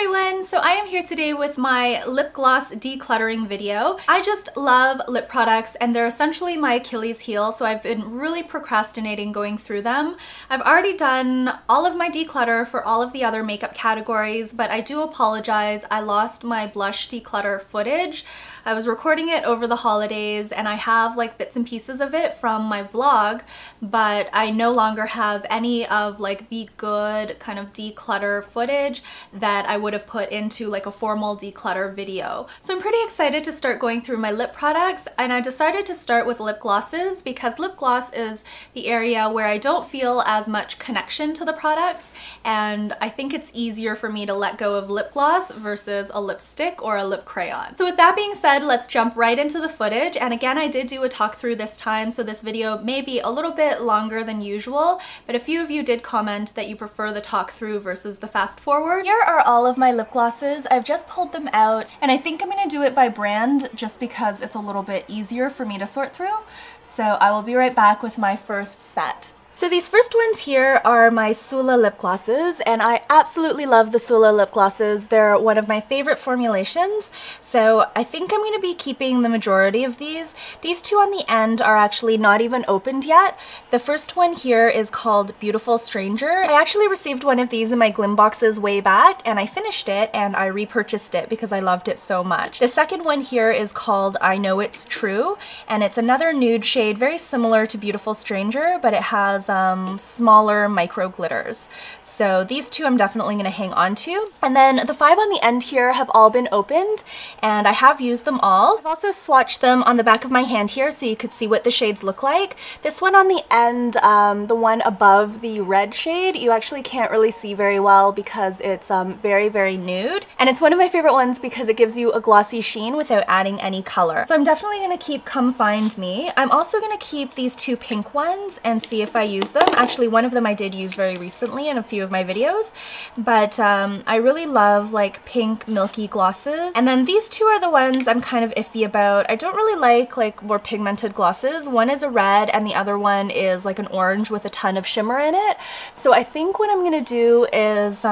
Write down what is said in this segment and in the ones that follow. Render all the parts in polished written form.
everyone! So I am here today with my lip gloss decluttering video. I just love lip products and they're essentially my Achilles heel, so I've been really procrastinating going through them. I've already done all of my declutter for all of the other makeup categories, but I do apologize. I lost my blush declutter footage. I was recording it over the holidays and I have like bits and pieces of it from my vlog, but I no longer have any of like the good kind of declutter footage that I would have put into like a formal declutter video. So I'm pretty excited to start going through my lip products, and I decided to start with lip glosses because lip gloss is the area where I don't feel as much connection to the products, and I think it's easier for me to let go of lip gloss versus a lipstick or a lip crayon. So with that being said, let's jump right into the footage. And again, I did do a talk through this time, so this video may be a little bit longer than usual, but a few of you did comment that you prefer the talk through versus the fast forward. Here are all of my lip glosses. I've just pulled them out, and I think I'm gonna do it by brand just because it's a little bit easier for me to sort through. So I will be right back with my first set. So these first ones here are my Sula lip glosses, and I absolutely love the Sula lip glosses. They're one of my favorite formulations, so I think I'm going to be keeping the majority of these. These two on the end are actually not even opened yet. The first one here is called Beautiful Stranger. I actually received one of these in my Glim boxes way back, and I finished it and I repurchased it because I loved it so much. The second one here is called I Know It's True, and it's another nude shade very similar to Beautiful Stranger, but it has smaller micro glitters. So these two I'm definitely going to hang on to. And then the 5 on the end here have all been opened, and I have used them all. I've also swatched them on the back of my hand here so you could see what the shades look like. This one on the end, the one above the red shade, you actually can't really see very well because it's very, very nude. And it's one of my favorite ones because it gives you a glossy sheen without adding any color. So I'm definitely going to keep Come Find Me. I'm also going to keep these 2 pink ones and see if I use them. Actually, one of them I did use very recently in a few of my videos, but I really love like pink milky glosses. And then these 2 are the ones I'm kind of iffy about. I don't really like more pigmented glosses. One is a red and the other one is like an orange with a ton of shimmer in it. So I think what I'm gonna do is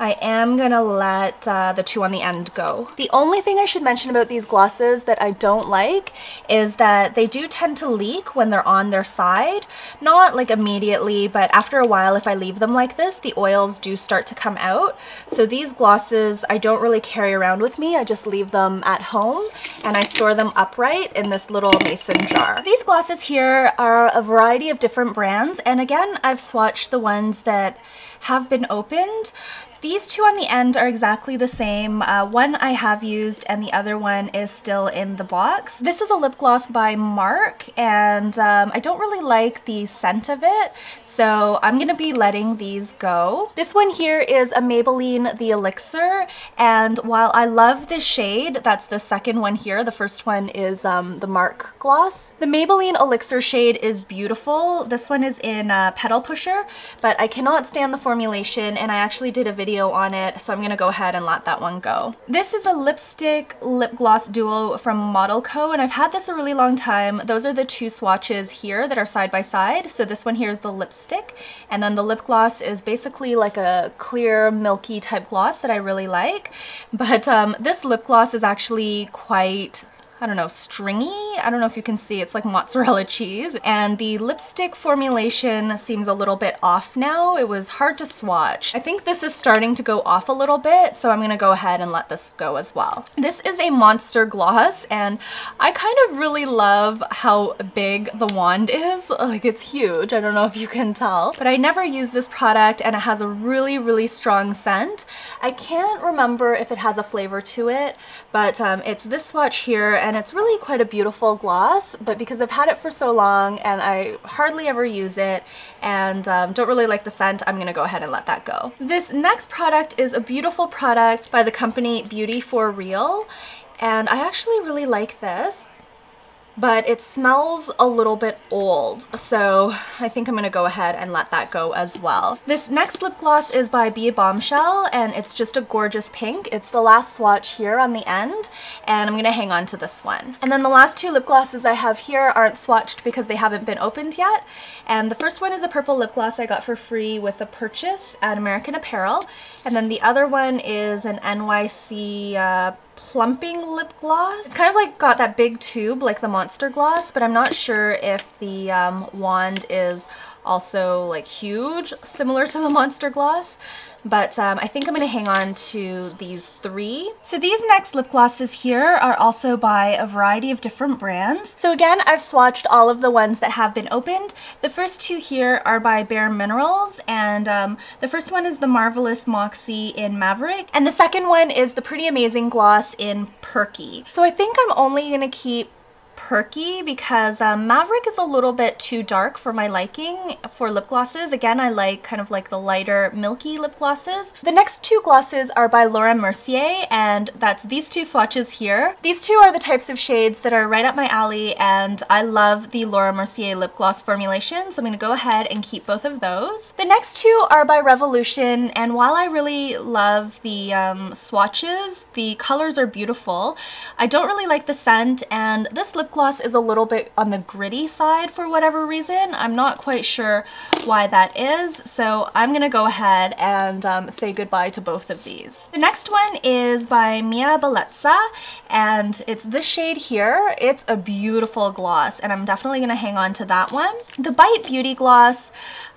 I am gonna let the 2 on the end go. The only thing I should mention about these glosses that I don't like is that they do tend to leak when they're on their side. Not like immediately, but after a while if I leave them like this, the oils do start to come out. So these glosses I don't really carry around with me. I just leave them at home and I store them upright in this little mason jar. These glosses here are a variety of different brands, and again, I've swatched the ones that have been opened. These 2 on the end are exactly the same. One I have used and the other one is still in the box. This is a lip gloss by Mark, and I don't really like the scent of it, so I'm gonna be letting these go. This one here is a Maybelline The Elixir, and while I love this shade, that's the second one here, the first one is the Mark gloss. The Maybelline Elixir shade is beautiful. This one is in Petal Pusher, but I cannot stand the formulation, and I actually did a video on it, so I'm gonna go ahead and let that one go. This is a lipstick lip gloss duo from Model Co, and I've had this a really long time. Those are the 2 swatches here that are side by side. So this one here is the lipstick, and then the lip gloss is basically like a clear milky type gloss that I really like. But this lip gloss is actually quite, I don't know, stringy. I don't know if you can see, it's like mozzarella cheese. And the lipstick formulation seems a little bit off now. It was hard to swatch. I think this is starting to go off a little bit, so I'm gonna go ahead and let this go as well. This is a monster gloss, and I kind of really love how big the wand is. Like, it's huge. I don't know if you can tell, but I never use this product, and it has a really, really strong scent. I can't remember if it has a flavor to it, but it's this swatch here, and it's really quite a beautiful gloss, but because I've had it for so long and I hardly ever use it and don't really like the scent, I'm gonna go ahead and let that go. This next product is a beautiful product by the company Beauty for Real, and I actually really like this. but it smells a little bit old, so I think I'm gonna go ahead and let that go as well. This next lip gloss is by Be Bombshell, and it's just a gorgeous pink. It's the last swatch here on the end, and I'm gonna hang on to this one. And then the last two lip glosses I have here aren't swatched because they haven't been opened yet. And the first one is a purple lip gloss I got for free with a purchase at American Apparel, and then the other one is an NYC plumping lip gloss. It's kind of like got that big tube like the Monster Gloss, but I'm not sure if the wand is also like huge, similar to the Monster Gloss. But I think I'm going to hang on to these three. So these next lip glosses here are also by a variety of different brands. So again, I've swatched all of the ones that have been opened. The first two here are by Bare Minerals, and the first one is the Marvelous Moxie in Maverick, and the second one is the Pretty Amazing Gloss in Perky. So I think I'm only going to keep Perky because Maverick is a little bit too dark for my liking for lip glosses. Again, I like kind of like the lighter milky lip glosses. The next two glosses are by Laura Mercier, and that's these two swatches here. These two are the types of shades that are right up my alley, and I love the Laura Mercier lip gloss formulation, so I'm going to go ahead and keep both of those. The next two are by Revolution, and while I really love the swatches, the colors are beautiful. I don't really like the scent, and this lip gloss is a little bit on the gritty side for whatever reason. I'm not quite sure why that is, so I'm gonna go ahead and say goodbye to both of these. The next one is by Mia Bellezza, and it's this shade here. It's a beautiful gloss, and I'm definitely gonna hang on to that one. The Bite Beauty gloss,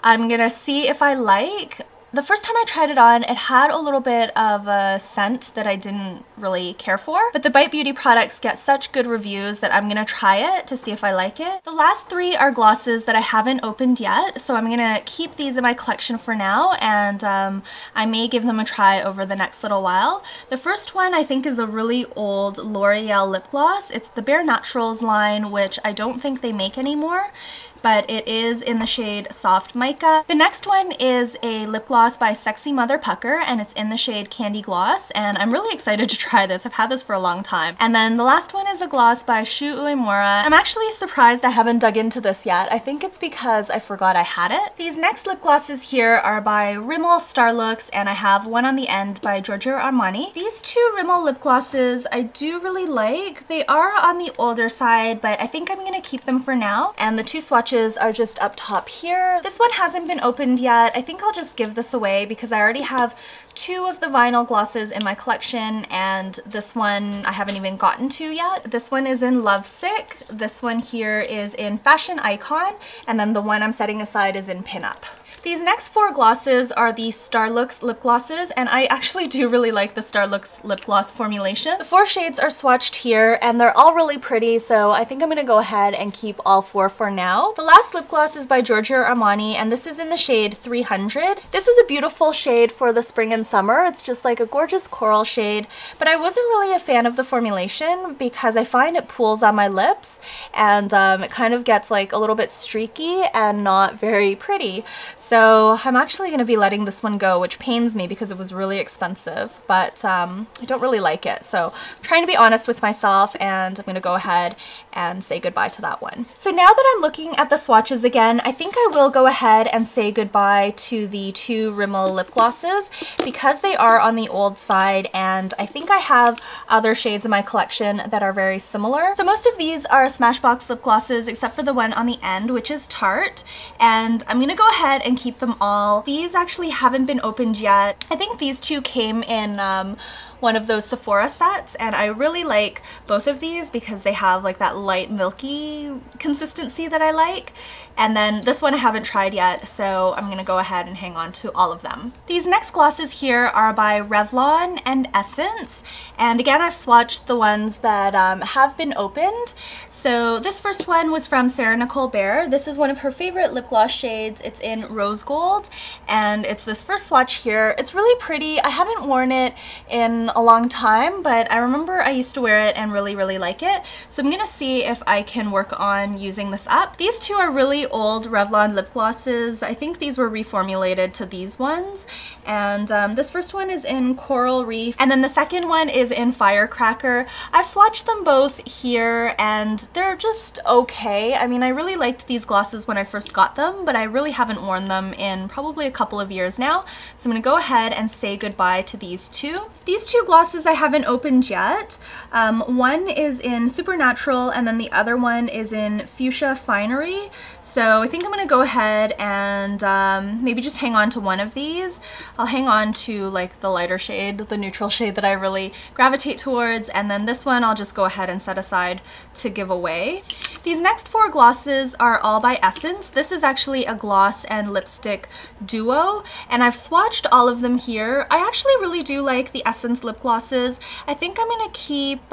I'm gonna see if I like. The first time I tried it on, it had a little bit of a scent that I didn't really care for, but the Bite Beauty products get such good reviews that I'm gonna try it to see if I like it. The last three are glosses that I haven't opened yet, so I'm gonna keep these in my collection for now, and I may give them a try over the next little while. The first one I think is a really old L'Oreal lip gloss. It's the Bare Naturals line, which I don't think they make anymore, but it is in the shade Soft Mica. The next one is a lip gloss by Sexy Mother Pucker, and it's in the shade Candy Gloss, and I'm really excited to try this. I've had this for a long time. And then the last one is a gloss by Shu Uemura. I'm actually surprised I haven't dug into this yet. I think it's because I forgot I had it. These next lip glosses here are by Rimmel Starlooks, and I have one on the end by Giorgio Armani. These two Rimmel lip glosses I do really like. They are on the older side, but I think I'm gonna keep them for now. And the two swatches are just up top here. This one hasn't been opened yet. I think I'll just give this away because I already have two of the vinyl glosses in my collection, and this one I haven't even gotten to yet. This one is in Lovesick, this one here is in Fashion Icon, and then the one I'm setting aside is in Pinup. These next four glosses are the Starlooks lip glosses, and I actually do really like the Starlooks lip gloss formulation. The four shades are swatched here, and they're all really pretty, so I think I'm gonna go ahead and keep all four for now. The last lip gloss is by Giorgio Armani, and this is in the shade 300. This is a beautiful shade for the spring and summer. It's just like a gorgeous coral shade, but I wasn't really a fan of the formulation because I find it pools on my lips, and it kind of gets like a little bit streaky and not very pretty. So I'm actually going to be letting this one go, which pains me because it was really expensive, but I don't really like it. So I'm trying to be honest with myself, and I'm going to go ahead and say goodbye to that one. So now that I'm looking at the swatches again, I think I will go ahead and say goodbye to the two Rimmel lip glosses because they are on the old side, and I think I have other shades in my collection that are very similar. So most of these are Smashbox lip glosses except for the one on the end, which is Tarte, and I'm going to go ahead and keep them all. These actually haven't been opened yet. I think these two came in one of those Sephora sets, and I really like both of these because they have like that light milky consistency that I like. And then this one I haven't tried yet, so I'm gonna go ahead and hang on to all of them. These next glosses here are by Revlon and Essence, and again I've swatched the ones that have been opened. So this first one was from Sarah Nicole Bear. This is one of her favorite lip gloss shades. It's in Rose Gold, and it's this first swatch here. It's really pretty. I haven't worn it in a long time, but I remember I used to wear it and really like it. So I'm gonna see if I can work on using this up. These two are really old Revlon lip glosses. I think these were reformulated to these ones. And this first one is in Coral Reef, and then the second one is in Firecracker. I've swatched them both here and they're just okay. I mean, I really liked these glosses when I first got them, but I really haven't worn them in probably a couple of years now. So I'm gonna go ahead and say goodbye to these two. These two glosses I haven't opened yet. One is in Supernatural and then the other one is in Fuchsia Finery. So I think I'm gonna go ahead and maybe just hang on to one of these. I'll hang on to like the lighter shade, the neutral shade that I really gravitate towards, and then this one I'll just go ahead and set aside to give away. These next four glosses are all by Essence. This is actually a gloss and lipstick duo, and I've swatched all of them here. I actually really do like the Essence lip glosses. I think I'm gonna keep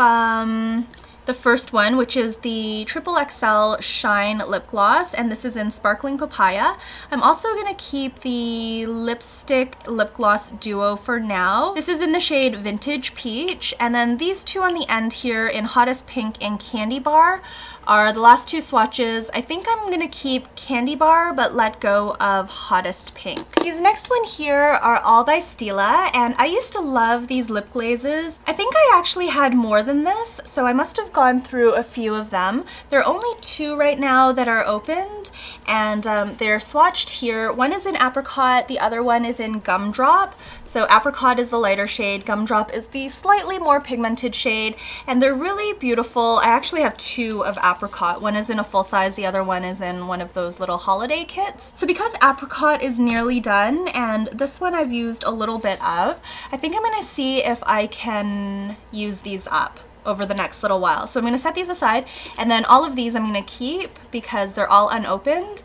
the first one, which is the XXL Shine Lip Gloss, and this is in Sparkling Papaya. I'm also gonna keep the lipstick lip gloss duo for now. This is in the shade Vintage Peach, and then these two on the end here in Hottest Pink and Candy Bar are the last two swatches. I think I'm gonna keep Candy Bar but let go of Hottest Pink. These next one here are all by Stila, and I used to love these lip glazes. I think I actually had more than this, so I must have gone through a few of them. There are only two right now that are opened, and they're swatched here. One is in Apricot, the other one is in Gumdrop. So Apricot is the lighter shade, Gumdrop is the slightly more pigmented shade, and they're really beautiful. I actually have two of Apricot. One is in a full size, the other one is in one of those little holiday kits. So because Apricot is nearly done, and this one I've used a little bit of, I think I'm gonna see if I can use these up over the next little while. So I'm gonna set these aside, and then all of these I'm gonna keep because they're all unopened.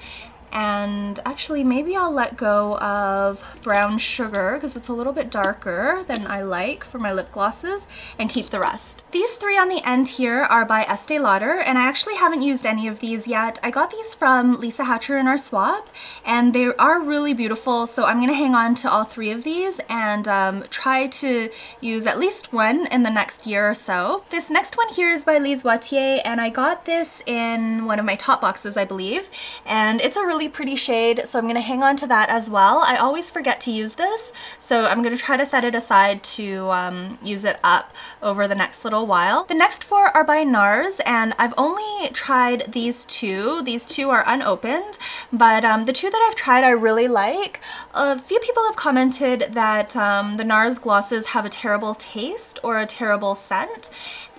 And actually maybe I'll let go of Brown Sugar because it's a little bit darker than I like for my lip glosses, and keep the rest. These three on the end here are by Estee Lauder, and I actually haven't used any of these yet. I got these from Lisa Hatcher in our swap, and they are really beautiful, so I'm gonna hang on to all three of these and try to use at least one in the next year or so. This next one here is by Lise Watier, and I got this in one of my top boxes, I believe, and it's a really pretty shade, so I'm gonna hang on to that as well. I always forget to use this, so I'm gonna try to set it aside to use it up over the next little while. The next four are by NARS, and I've only tried these two. These two are unopened, but the two that I've tried I really like. A few people have commented that the NARS glosses have a terrible taste or a terrible scent,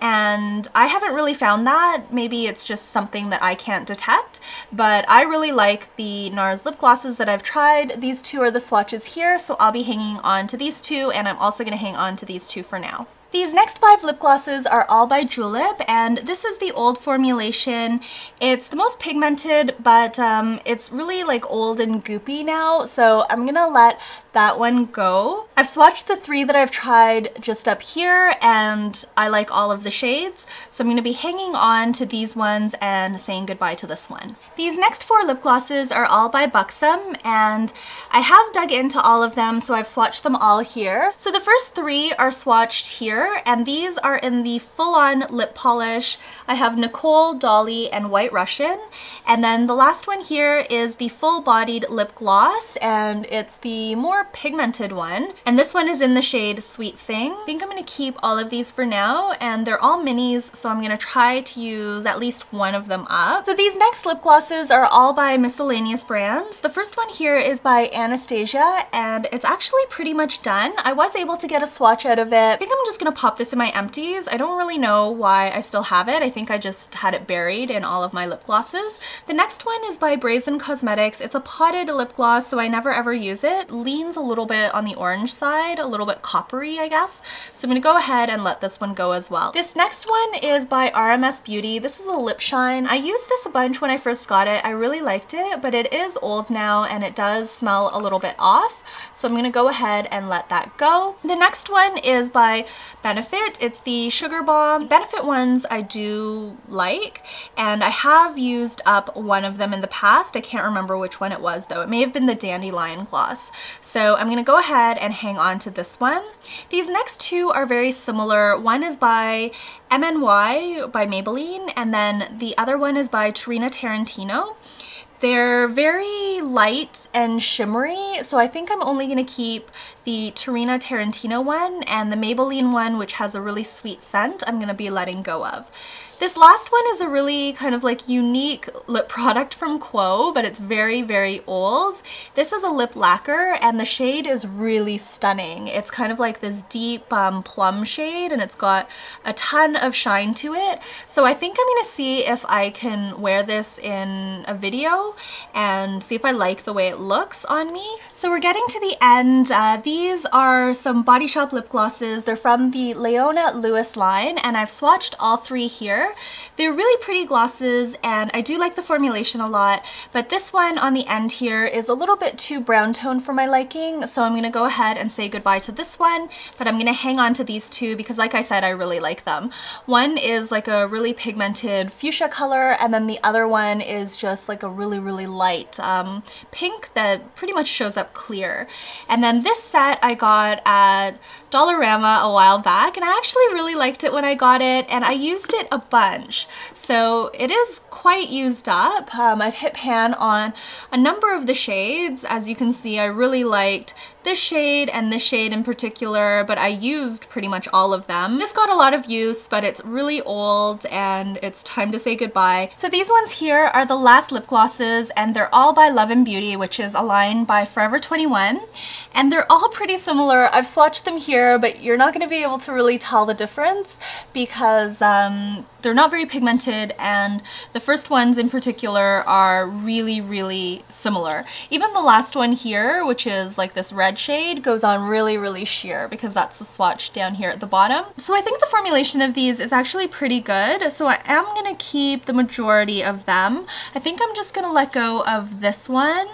and I haven't really found that. Maybe it's just something that I can't detect, but I really like the NARS lip glosses that I've tried. These two are the swatches here, so I'll be hanging on to these two, and I'm also going to hang on to these two for now. These next five lip glosses are all by Julep, and this is the old formulation. It's the most pigmented, but it's really like old and goopy now, so I'm gonna let that one go. I've swatched the three that I've tried just up here, and I like all of the shades, so I'm gonna be hanging on to these ones and saying goodbye to this one. These next four lip glosses are all by Buxom, and I have dug into all of them, so I've swatched them all here. So the first three are swatched here, and these are in the full-on lip polish. I have Nicole, Dolly, and White Russian, and then the last one here is the full-bodied lip gloss, and it's the more pigmented one, and this one is in the shade Sweet Thing. I think I'm going to keep all of these for now, and they're all minis, so I'm going to try to use at least one of them up. So these next lip glosses are all by Miscellaneous Brands. The first one here is by Anastasia, and it's actually pretty much done. I was able to get a swatch out of it. I think I'm just going to pop this in my empties. I don't really know why I still have it. I think I just had it buried in all of my lip glosses. The next one is by Brazen Cosmetics. It's a potted lip gloss, so I never ever use it. Leans a little bit on the orange side, a little bit coppery, I guess. So I'm gonna go ahead and let this one go as well. This next one is by RMS Beauty. This is a lip shine. I used this a bunch when I first got it. I really liked it, but it is old now and it does smell a little bit off. So I'm gonna go ahead and let that go. The next one is by Benefit. It's the Sugar Bomb. Benefit ones I do like, and I have used up one of them in the past. I can't remember which one it was though. It may have been the Dandelion Gloss. So I'm gonna go ahead and hang on to this one. These next two are very similar. One is by MNY by Maybelline, and then the other one is by Tarina Tarantino. They're very light and shimmery, so I think I'm only going to keep the Tarina Tarantino one, and the Maybelline one, which has a really sweet scent, I'm going to be letting go of. This last one is a really kind of like unique lip product from Quo, but it's very, very old. This is a lip lacquer, and the shade is really stunning. It's kind of like this deep plum shade, and it's got a ton of shine to it. So I think I'm gonna see if I can wear this in a video and see if I like the way it looks on me. So we're getting to the end. These are some Body Shop lip glosses. They're from the Leona Lewis line, and I've swatched all three here. They're really pretty glosses, and I do like the formulation a lot, but this one on the end here is a little bit too brown tone for my liking, so I'm going to go ahead and say goodbye to this one, but I'm going to hang on to these two because, like I said, I really like them. One is like a really pigmented fuchsia color, and then the other one is just like a really, really light pink that pretty much shows up clear. And then this set I got at Dollarama a while back, and I actually really liked it when I got it, and I used it a bunch. So it is quite used up. I've hit pan on a number of the shades. As you can see, I really liked this shade and this shade in particular, but I used pretty much all of them. This got a lot of use, but it's really old and it's time to say goodbye. So these ones here are the last lip glosses, and they're all by Love and Beauty, which is a line by Forever 21, and they're all pretty similar. I've swatched them here, but you're not going to be able to really tell the difference because they're not very pigmented, and the first ones in particular are really, really similar. Even the last one here, which is like this red shade, goes on really, really sheer because that's the swatch down here at the bottom. So I think the formulation of these is actually pretty good, so I am going to keep the majority of them. I think I'm just going to let go of this one.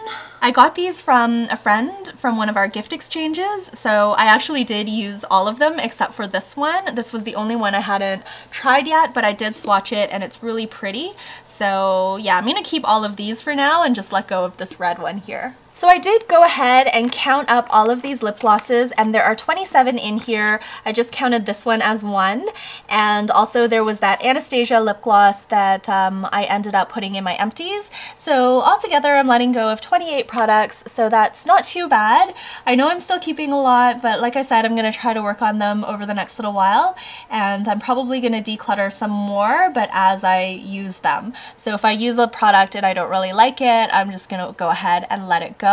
I got these from a friend from one of our gift exchanges, so I actually did use all of them except for this one. This was the only one I hadn't tried yet, but I did swatch it and it's really pretty. So yeah, I'm gonna keep all of these for now and just let go of this red one here. So I did go ahead and count up all of these lip glosses, and there are 27 in here. I just counted this one as one, and also there was that Anastasia lip gloss that I ended up putting in my empties. So altogether I'm letting go of 28 products, so that's not too bad. I know I'm still keeping a lot, but like I said, I'm going to try to work on them over the next little while, and I'm probably going to declutter some more, but as I use them. So if I use a product and I don't really like it, I'm just going to go ahead and let it go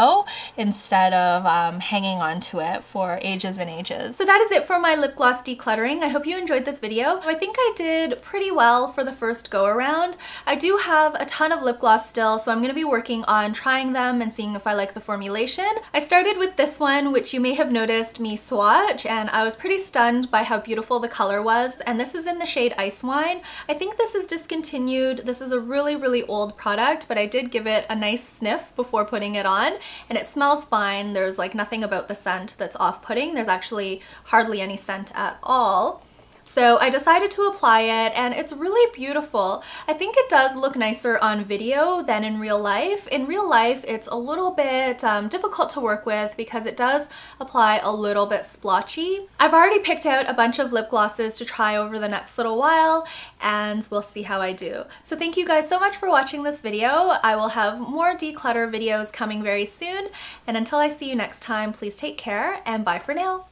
instead of hanging on to it for ages and ages. So that is it for my lip gloss decluttering. I hope you enjoyed this video. I think I did pretty well for the first go around. I do have a ton of lip gloss still, so I'm going to be working on trying them and seeing if I like the formulation. I started with this one, which you may have noticed me swatch, and I was pretty stunned by how beautiful the color was, and this is in the shade Ice Wine. I think this is discontinued. This is a really, really old product, but I did give it a nice sniff before putting it on, and it smells fine. There's like nothing about the scent that's off-putting. There's actually hardly any scent at all. So I decided to apply it, and it's really beautiful. I think it does look nicer on video than in real life. In real life, it's a little bit difficult to work with because it does apply a little bit splotchy. I've already picked out a bunch of lip glosses to try over the next little while, and we'll see how I do. So thank you guys so much for watching this video. I will have more declutter videos coming very soon, and until I see you next time, please take care, and bye for now.